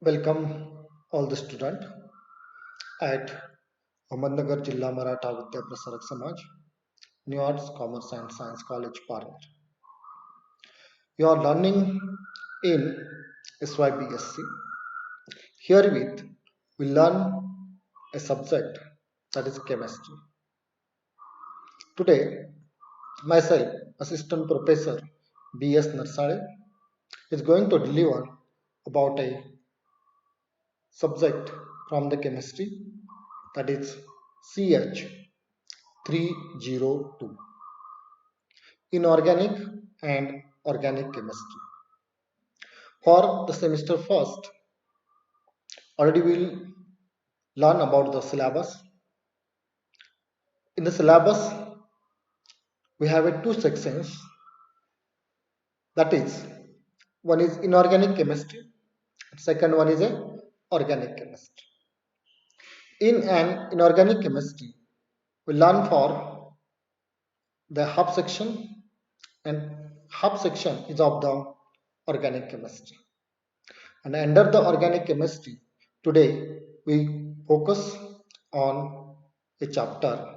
Welcome all the student at Ahmednagar Jilla Maratha Vidya Prasarak Samaj, New Arts, Commerce and Science College, Parel. You are learning in SYBSC. Herewith, we learn a subject that is chemistry. Today, myself, Assistant Professor B.S. Narsale, is going to deliver about a subject from the chemistry that is CH302. Inorganic and organic chemistry. For the semester first, already we'll learn about the syllabus. In the syllabus, we have two sections. That is, one is inorganic chemistry, second one is a organic chemistry. In an inorganic chemistry, we learn for the hub section, and hub section is of the organic chemistry. And under the organic chemistry, today we focus on a chapter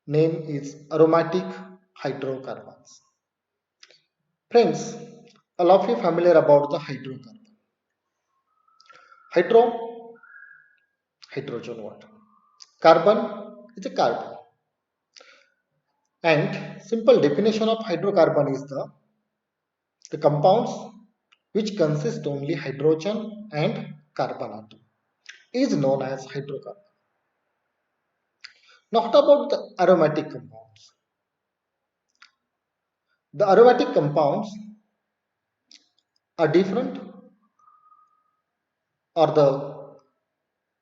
name is aromatic hydrocarbons. Friends, all of you familiar about the hydrocarbon. Hydro, hydrogen water. Carbon is a carbon. And simple definition of hydrocarbon is the compounds which consist only hydrogen and carbon atom is known as hydrocarbon. Not about the aromatic compounds. The aromatic compounds are different or the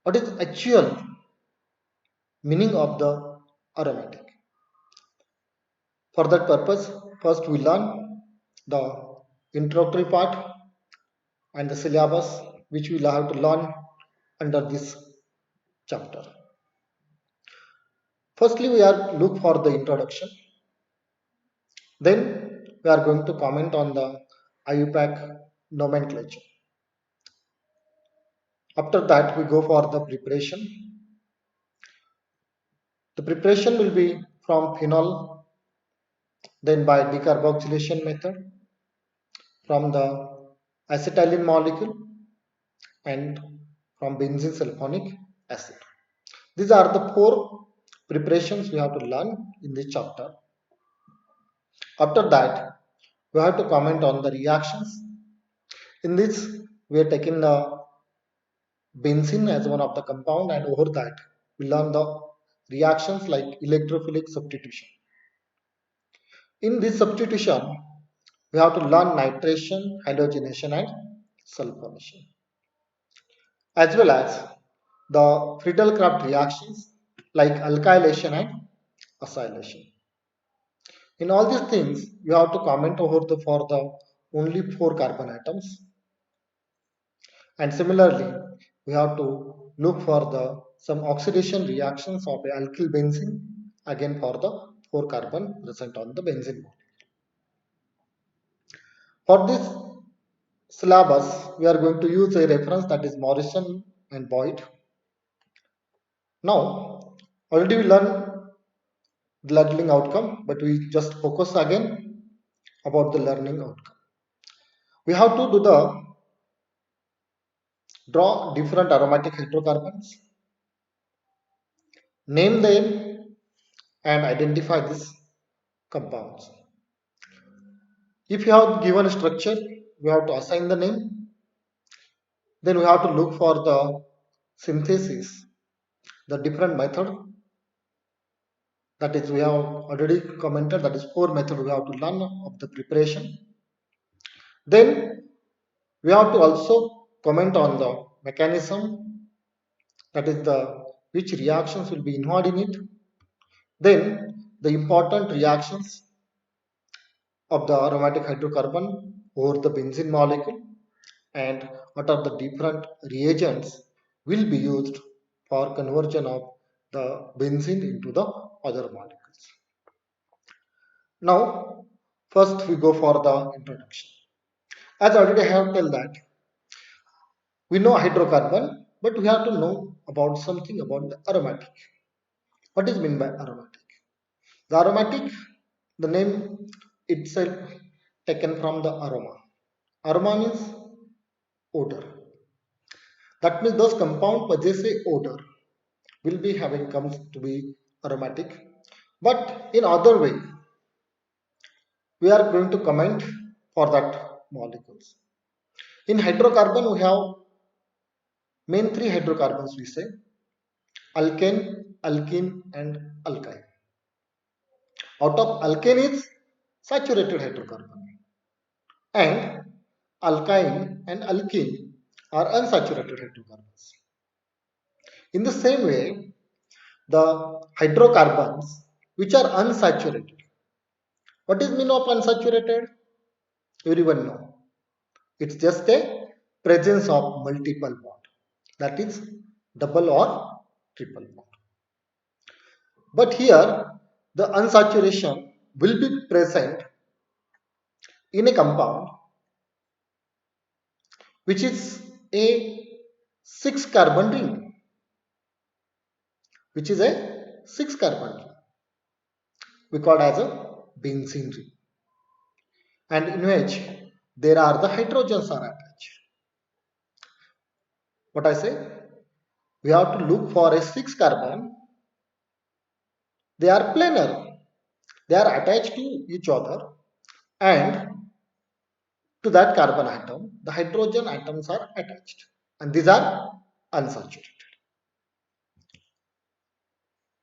what is actual meaning of the aromatic. For that purpose, first we learn the introductory part and the syllabus which we will have to learn under this chapter. Firstly, we are look for the introduction. Then we are going to comment on the IUPAC nomenclature. After that, we go for the preparation. The preparation will be from phenol, then by decarboxylation method, from the acetylene molecule, and from benzene sulfonic acid. These are the four preparations we have to learn in this chapter. After that, we have to comment on the reactions. In this, we are taking the benzene as one of the compound, and over that, we learn the reactions like electrophilic substitution. In this substitution, we have to learn nitration, halogenation, and sulfonation, as well as the Friedel-Crafts reactions like alkylation and acylation. In all these things, you have to comment over for the only four carbon atoms, and similarly, we have to look for the some oxidation reactions of alkyl benzene again for the four carbon present on the benzene bond. For this syllabus, we are going to use a reference that is Morrison and Boyd. Now, already we learned the learning outcome, but we just focus again about the learning outcome. We have to do the draw different aromatic hydrocarbons, name them, and identify these compounds. If you have given a structure, we have to assign the name. Then we have to look for the synthesis, the different method. That is, we have already commented that is four method we have to learn of the preparation. Then we have to also comment on the mechanism, that is the which reactions will be involved in it. Then the important reactions of the aromatic hydrocarbon over the benzene molecule, and what are the different reagents will be used for conversion of the benzene into the other molecules. Now, first we go for the introduction. As already I have told that We know hydrocarbon, but we have to know about something about the aromatic. What is meant by aromatic? The aromatic, the name itself taken from the aroma. Aroma means odor. That means those compound possess a odor will be having comes to be aromatic. But in other way, we are going to comment for that molecules. In hydrocarbon, we have main three hydrocarbons we say alkane, alkene, and alkyne. Out of alkane is saturated hydrocarbon, and alkyne and alkene are unsaturated hydrocarbons. In the same way, the hydrocarbons which are unsaturated. What is mean of unsaturated? Everyone know. It's just a presence of multiple bond. That is double or triple bond. But here the unsaturation will be present in a compound which is a 6 carbon ring, which is a 6 carbon ring. We call it as a benzene ring, and in which there are the hydrogens are attached. What I say? We have to look for a 6 carbon. They are planar. They are attached to each other, and to that carbon atom, the hydrogen atoms are attached, and these are unsaturated.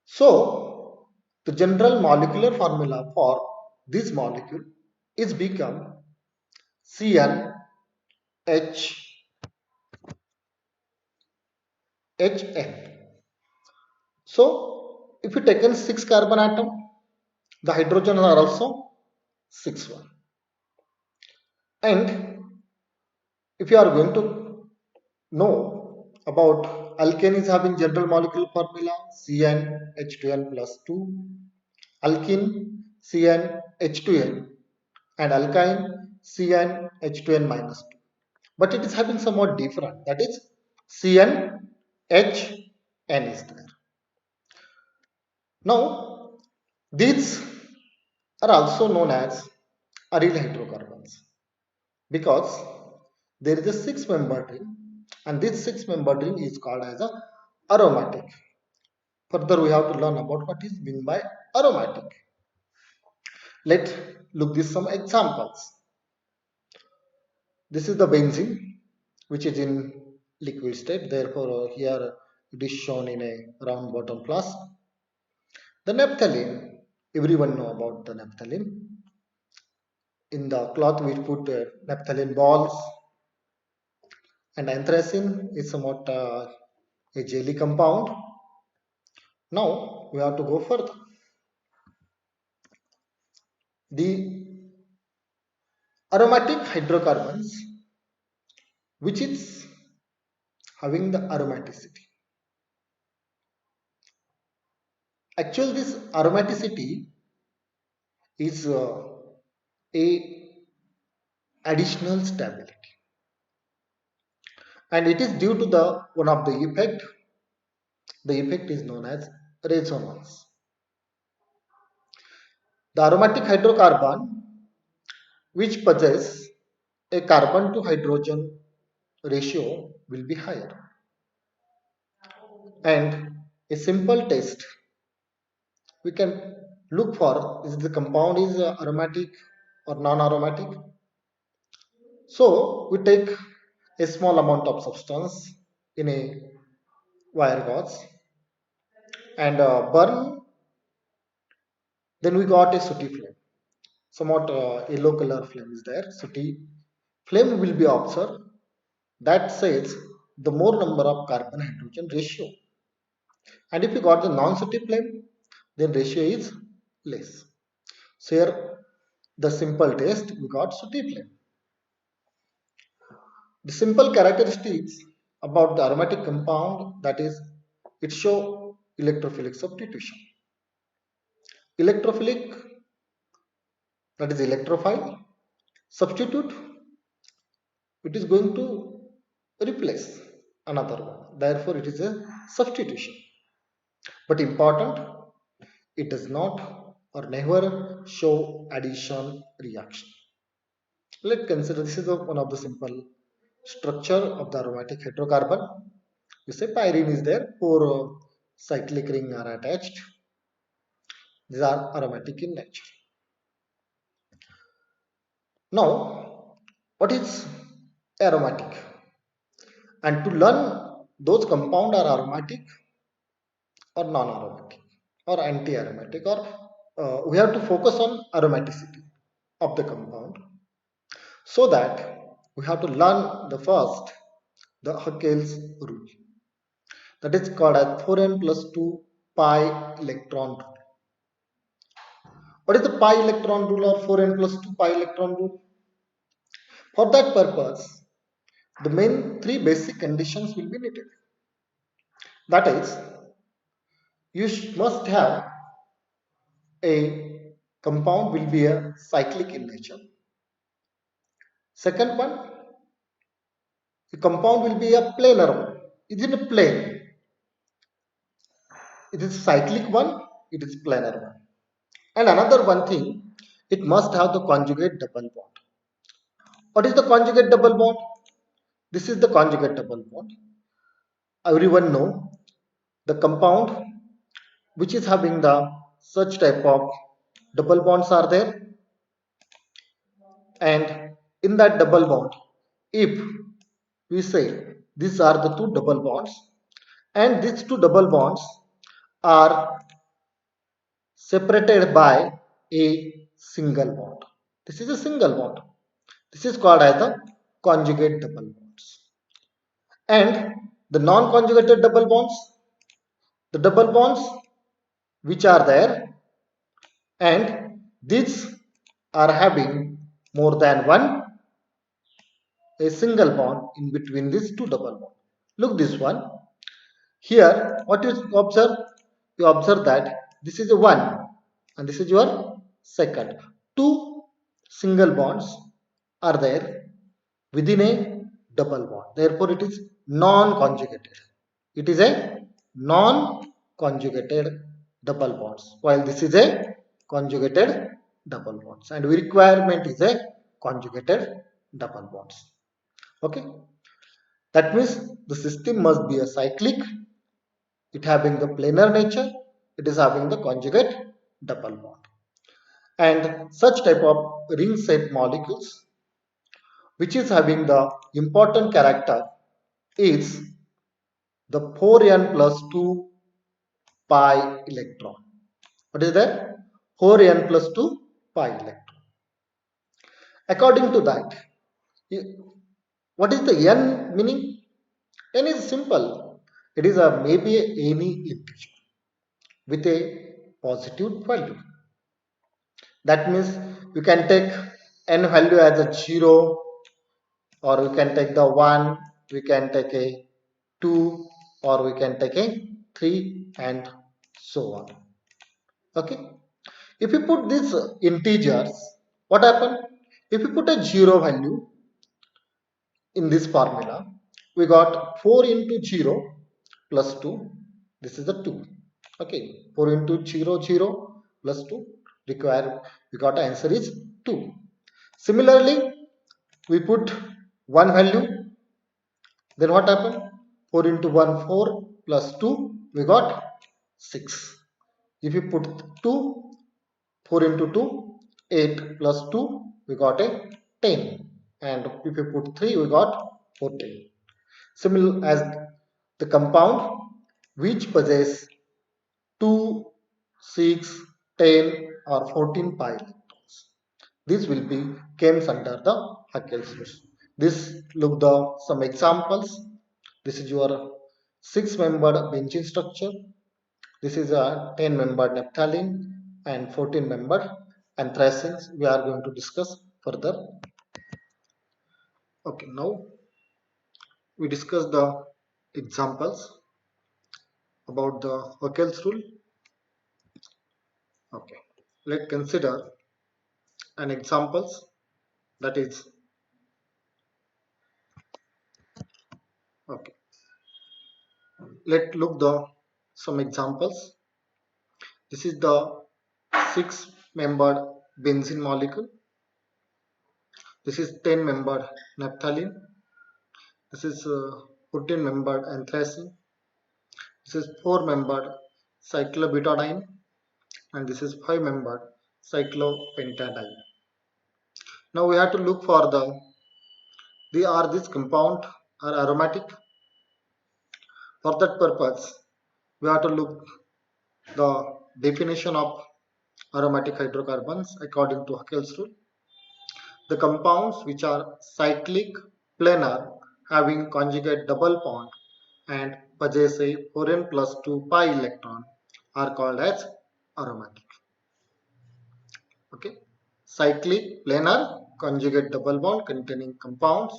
So, the general molecular formula for this molecule is become CnHn. So, if you take in 6 carbon atom, the hydrogen are also 6 one. And if you are going to know about alkane is having general molecular formula CnH2n plus 2, alkene CnH2n, and alkyne CnH2n minus 2. But it is having somewhat different, that is CnHn is there. Now, these are also known as aryl hydrocarbons because there is a 6-membered ring, and this 6-membered ring is called as a aromatic. Further, we have to learn about what is meant by aromatic. Let's look at some examples. This is the benzene, which is in liquid state. Therefore, here it is shown in a round bottom flask. The naphthalene, everyone know about the naphthalene. In the cloth, we put naphthalene balls, and anthracene is somewhat a jelly compound. Now we have to go further. The aromatic hydrocarbons, which is having the aromaticity. Actually, this aromaticity is a additional stability, and it is due to the one of the effect. The effect is known as resonance. The aromatic hydrocarbon, which possess a carbon to hydrogen ratio, will be higher. And a simple test we can look for is the compound is aromatic or non-aromatic. So we take a small amount of substance in a wire gauze and burn. Then we got a sooty flame. Somewhat yellow color flame is there. Sooty flame will be observed. That says the more number of carbon hydrogen ratio. And if you got the non-sooty flame, then ratio is less. So here the simple test we got sooty flame. The simple characteristics about the aromatic compound, that is it show electrophilic substitution. Electrophilic, that is electrophile. Substitute, it is going to replace another one. Therefore, it is a substitution. But important, it does not or never show addition reaction. Let's consider this is one of the simple structure of the aromatic hydrocarbon. You say pyrene is there, four cyclic ring are attached. These are aromatic in nature. Now, what is aromatic? And to learn those compound are aromatic or non-aromatic or anti-aromatic, or we have to focus on aromaticity of the compound, so that we have to learn the first the Huckel's rule, that is called as 4n plus 2 pi electron rule. What is the pi electron rule or 4n plus 2 pi electron rule? For that purpose, the main three basic conditions will be needed. That is, you must have a compound will be a cyclic in nature. Second one, the compound will be a planar one. It is in a plane. It is cyclic one, it is planar one. And another one thing, it must have the conjugate double bond. What is the conjugate double bond? This is the conjugate double bond. Everyone know the compound which is having the such type of double bonds are there, and in that double bond, if we say these are the two double bonds and these two double bonds are separated by a single bond. This is a single bond. This is called as the conjugate double bonds. And the non-conjugated double bonds, the double bonds which are there and these are having more than one a single bond in between these two double bonds. Look this one. Here, what you observe? You observe that this is a 1 and this is your second. Two single bonds are there within a double bond. Therefore, it is non-conjugated. It is a non-conjugated double bonds, while this is a conjugated double bonds. And requirement is a conjugated double bonds. Okay. That means the system must be a cyclic, it having the planar nature, it is having the conjugate double bond. And such type of ring shaped molecules which is having the important character is the 4n plus 2 pi electron. What is that? 4n plus 2 pi electron. According to that, what is the n meaning? N is simple. It is a maybe any integer with a positive value. That means you can take n value as a 0, or we can take the 1, we can take a 2, or we can take a 3, and so on. Okay. If you put these integers, what happen? If you put a 0 value in this formula, we got 4 into 0 plus 2. This is the 2. Okay. 4 into 0, 0 plus 2. We got answer is 2. Similarly, we put one value, then what happened? 4 into 1, 4 plus 2, we got 6. If you put 2, 4 into 2, 8 plus 2, we got a 10. And if you put 3, we got 14. Similar as the compound which possess 2, 6, 10 or 14 pi electrons. This will be comes under the Huckel's rule. This look the some examples. This is your 6-membered benzene structure. This is a 10-membered naphthalene and 14-membered anthracenes. We are going to discuss further. Okay, now we discuss the examples about the Huckel's rule. Okay, let's consider an examples, that is Okay, let's look the some examples. This is the six-membered benzene molecule. This is 10-membered naphthalene. This is 14-membered anthracene. This is 4-membered cyclobutadiene, and this is 5-membered cyclopentadiene. Now we have to look for are these compound are aromatic. For that purpose, we have to look the definition of aromatic hydrocarbons according to Haeckel's rule. The compounds which are cyclic, planar, having conjugate double bond and possess a 4n plus 2 pi electron are called as aromatic. Okay, cyclic, planar, conjugate double bond containing compounds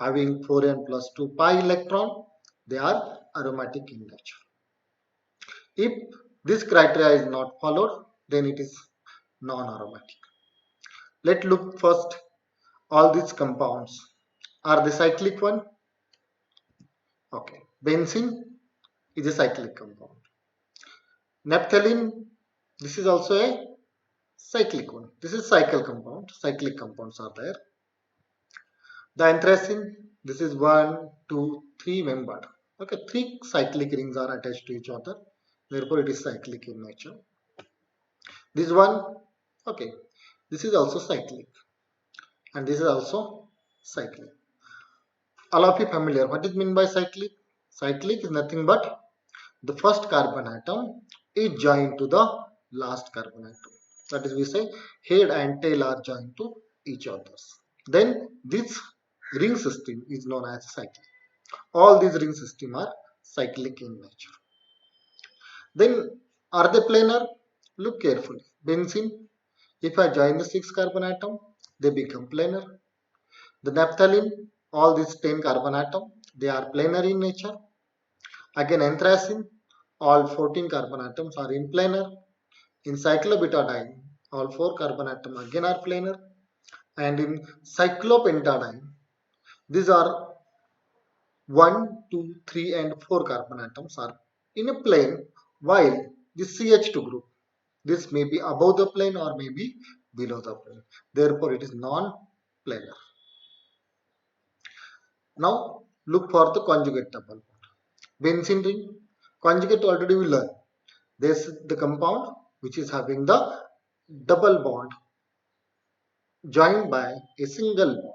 having 4n plus 2 pi electron, they are aromatic in nature. If this criteria is not followed, then it is non-aromatic. Let's look first all these compounds. Are the cyclic one? Okay. Benzene is a cyclic compound. Naphthalene, this is also a cyclic one. This is cycle compound. Cyclic compounds are there. The anthracene, this is 1, 2, 3 membered. Okay, 3 cyclic rings are attached to each other. Therefore, it is cyclic in nature. This one, okay, this is also cyclic, and this is also cyclic. All of you familiar? What is meant by cyclic? Cyclic is nothing but the first carbon atom is joined to the last carbon atom. That is, we say head and tail are joined to each other. Then this ring system is known as cyclic. All these ring systems are cyclic in nature. Then are they planar? Look carefully. Benzene, if I join the 6 carbon atom, they become planar. The naphthalene, all these 10 carbon atom, they are planar in nature. Again anthracene, all 14 carbon atoms are in planar. In cyclobutadiene, all 4 carbon atoms again are planar. And in cyclopentadiene, these are 1, 2, 3 and 4 carbon atoms are in a plane, while the CH2 group, this may be above the plane or may be below the plane. Therefore, it is non-planar. Now, look for the conjugate double bond. Benzene ring, conjugate already we learned. This is the compound which is having the double bond joined by a single bond.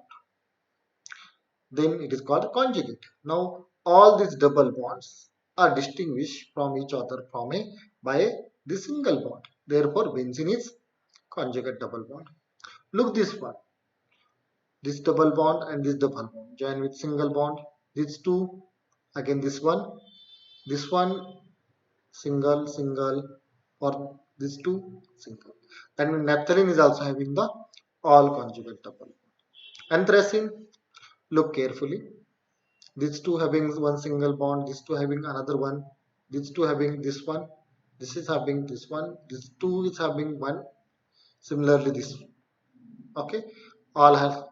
Then it is called conjugate. Now, all these double bonds are distinguished from each other by the single bond. Therefore, benzene is conjugate double bond. Look this one. This double bond and this double bond join with single bond. These two, again this one, single, single, or these two single. And naphthalene is also having the all conjugate double. Anthracene, look carefully. These two having one single bond, these two having another one, these two having this one, this is having this one, this two is having one. Similarly, this. Okay, all have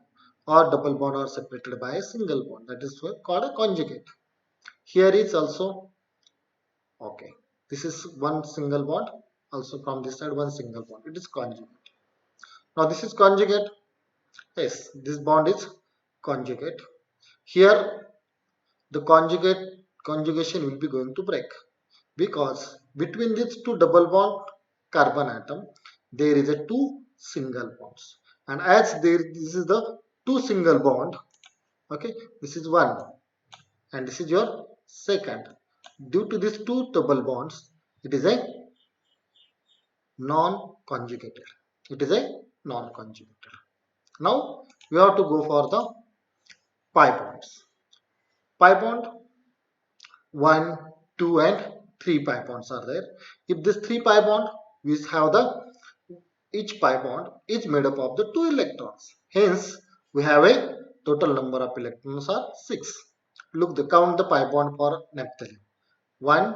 or double bond are separated by a single bond. That is called a conjugate. Here is also okay. This is one single bond. Also from this side one single bond. It is conjugate. Now this is conjugate. Yes, this bond is conjugate. Here the conjugation will be going to break because between these two double bond carbon atom there is a two single bonds, and as this is the two single bond, okay, this is one and this is your second. Due to these two double bonds, it is a non-conjugated. It is a non-conjugated. Now we have to go for the pi bonds. Pi bond 1, 2 and 3 pi bonds are there. If this 3 pi bond, we have each pi bond is made up of the 2 electrons. Hence, we have a total number of electrons are 6. Look, count the pi bond for naphthalene. 1,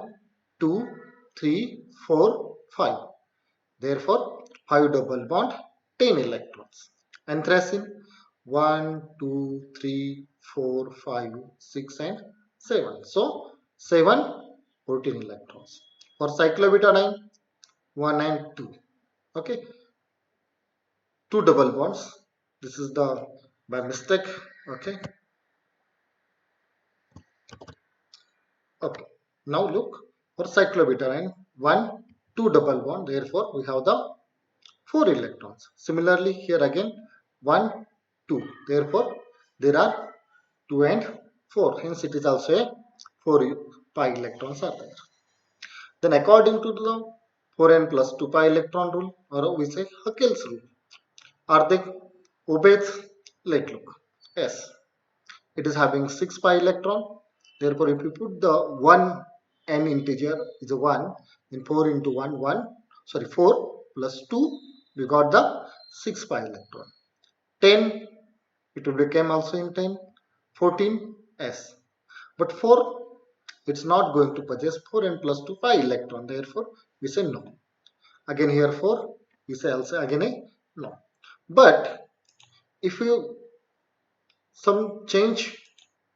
2, 3, 4, 5. Therefore, 5 double bond, 10 electrons. Anthracene 1, 2, 3, 4, 5, 6 and 7. So 7, 14 electrons. For cyclobutadiene, 1 and 2. Okay, two double bonds. This is the by mistake. Okay. Okay. Now look, for cyclobutadiene, 1, 2 double bond. Therefore, we have the 4 electrons. Similarly, here again 1, 2. Therefore, there are 2 and 4. Hence, it is also a 4 pi electrons are there. Then, according to the 4n plus 2 pi electron rule, or we say Huckel's rule, are they obeyed? Let's look. Yes, it is having 6 pi electron. Therefore, if you put the 1 n integer is a 1, then 4 into 1, 1. Sorry, 4 plus 2, we got the 6 pi electron. 10, it will become also in 10. 14, s. But 4, it's not going to possess 4n plus 2 pi electron. Therefore, we say no. Again here 4, we say also again a no. But if you some change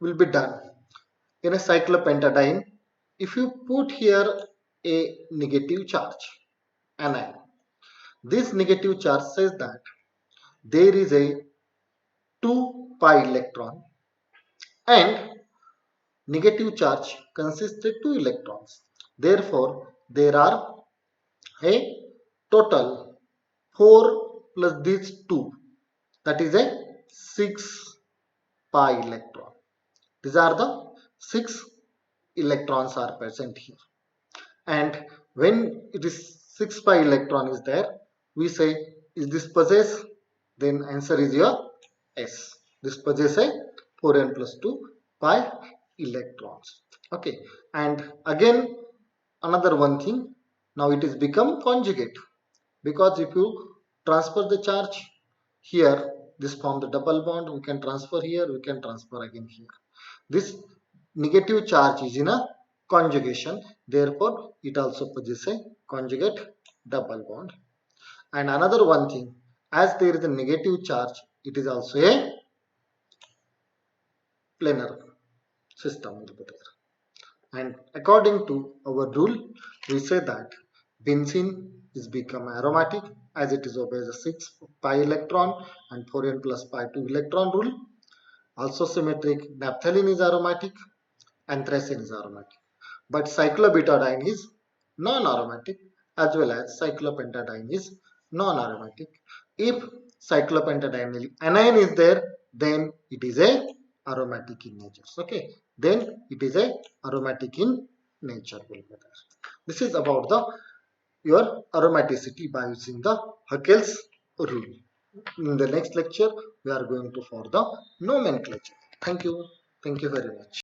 will be done in a cyclopentadiene, if you put here a negative charge, anion, this negative charge says that there is a 2 pi electron and negative charge consists of 2 electrons. Therefore, there are a total 4 plus these 2, that is a 6 pi electron. These are the 6 electrons are present here. And when it is 6 pi electron is there, we say, is this possess? Then answer is your S. This possess a 4n plus 2 pi electrons. Okay. And again, another one thing, now it is become conjugate, because if you transfer the charge here, this form the double bond, we can transfer here, we can transfer again here. This negative charge is in a conjugation, therefore it also possesses a conjugate double bond. And another one thing, as there is a negative charge, it is also a planar system will be there. And according to our rule, we say that benzene is become aromatic as it is obeys a 6 pi electron and 4n plus pi 2 electron rule. Also symmetric, naphthalene is aromatic, anthracene is aromatic. But cyclobutadiene is non-aromatic as well as cyclopentadiene is non-aromatic. If cyclopentadiene anion is there, then it is a aromatic in nature. Okay, then it is a aromatic in nature. This is about the your aromaticity by using the Huckel's rule. In the next lecture, we are going to for the nomenclature. Thank you. Thank you very much.